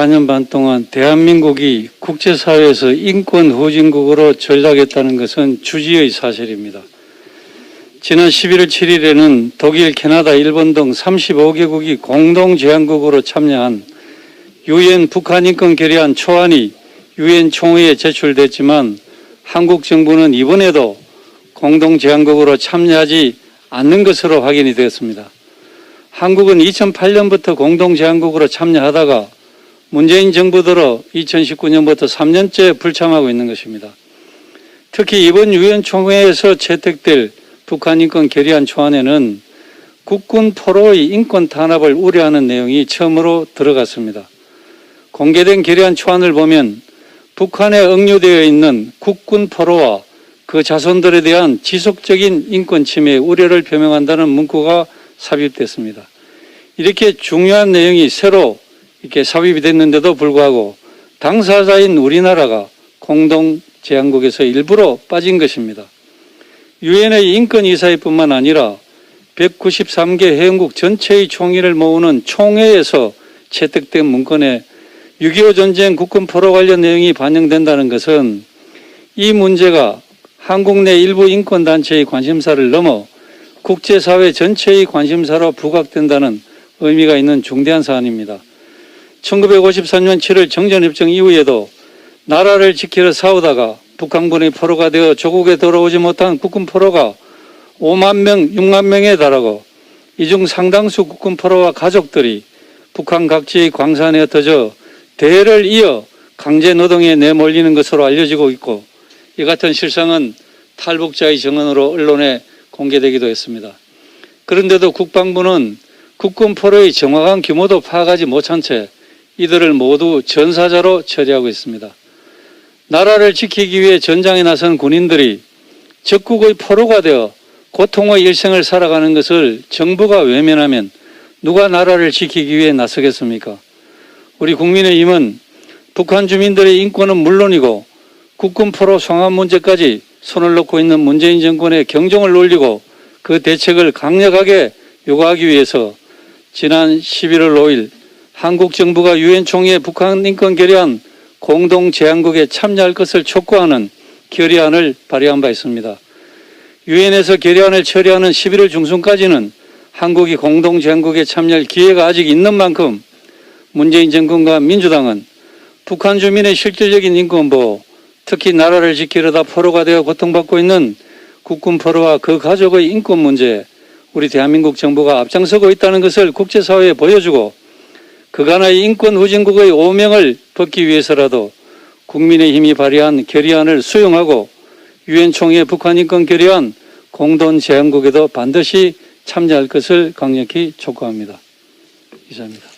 4년 반 동안 대한민국이 국제사회에서 인권 후진국으로 전락했다는 것은 주지의 사실입니다. 지난 11월 7일에는 독일, 캐나다, 일본 등 35개국이 공동제안국으로 참여한 유엔 북한인권 결의안 초안이 유엔 총회에 제출됐지만 한국 정부는 이번에도 공동제안국으로 참여하지 않는 것으로 확인이 되었습니다. 한국은 2008년부터 공동제안국으로 참여하다가 문재인 정부 들어 2019년부터 3년째 불참하고 있는 것입니다. 특히 이번 유엔 총회에서 채택될 북한인권 결의안 초안에는 국군 포로의 인권 탄압을 우려하는 내용이 처음으로 들어갔습니다. 공개된 결의안 초안을 보면 북한에 억류되어 있는 국군 포로와 그 자손들에 대한 지속적인 인권 침해의 우려를 표명한다는 문구가 삽입됐습니다. 이렇게 중요한 내용이 새로 이렇게 삽입이 됐는데도 불구하고 당사자인 우리나라가 공동제안국에서 일부러 빠진 것입니다. 유엔의 인권이사회뿐만 아니라 193개 회원국 전체의 총의를 모으는 총회에서 채택된 문건에 6.25 전쟁 국군 포로 관련 내용이 반영된다는 것은 이 문제가 한국 내 일부 인권단체의 관심사를 넘어 국제사회 전체의 관심사로 부각된다는 의미가 있는 중대한 사안입니다. 1953년 7월 정전협정 이후에도 나라를 지키러 싸우다가 북한군의 포로가 되어 조국에 돌아오지 못한 국군 포로가 5만 명, 6만 명에 달하고 이 중 상당수 국군 포로와 가족들이 북한 각지의 광산에 흩어져 대를 이어 강제 노동에 내몰리는 것으로 알려지고 있고 이 같은 실상은 탈북자의 증언으로 언론에 공개되기도 했습니다. 그런데도 국방부는 국군 포로의 정확한 규모도 파악하지 못한 채 이들을 모두 전사자로 처리하고 있습니다. 나라를 지키기 위해 전장에 나선 군인들이 적국의 포로가 되어 고통의 일생을 살아가는 것을 정부가 외면하면 누가 나라를 지키기 위해 나서겠습니까? 우리 국민의힘은 북한 주민들의 인권은 물론이고 국군 포로 송환 문제까지 손을 놓고 있는 문재인 정권의 경종을 울리고 그 대책을 강력하게 요구하기 위해서 지난 11월 5일 한국 정부가 유엔 총회 북한 인권 결의안 공동제안국에 참여할 것을 촉구하는 결의안을 발의한 바 있습니다. 유엔에서 결의안을 처리하는 11월 중순까지는 한국이 공동제안국에 참여할 기회가 아직 있는 만큼 문재인 정권과 민주당은 북한 주민의 실질적인 인권보호, 특히 나라를 지키려다 포로가 되어 고통받고 있는 국군 포로와 그 가족의 인권 문제에 우리 대한민국 정부가 앞장서고 있다는 것을 국제사회에 보여주고 그간의 인권 후진국의 오명을 벗기 위해서라도 국민의힘이 발의한 결의안을 수용하고 유엔 총회 북한 인권 결의안 공동제안국에도 반드시 참여할 것을 강력히 촉구합니다. 이상입니다.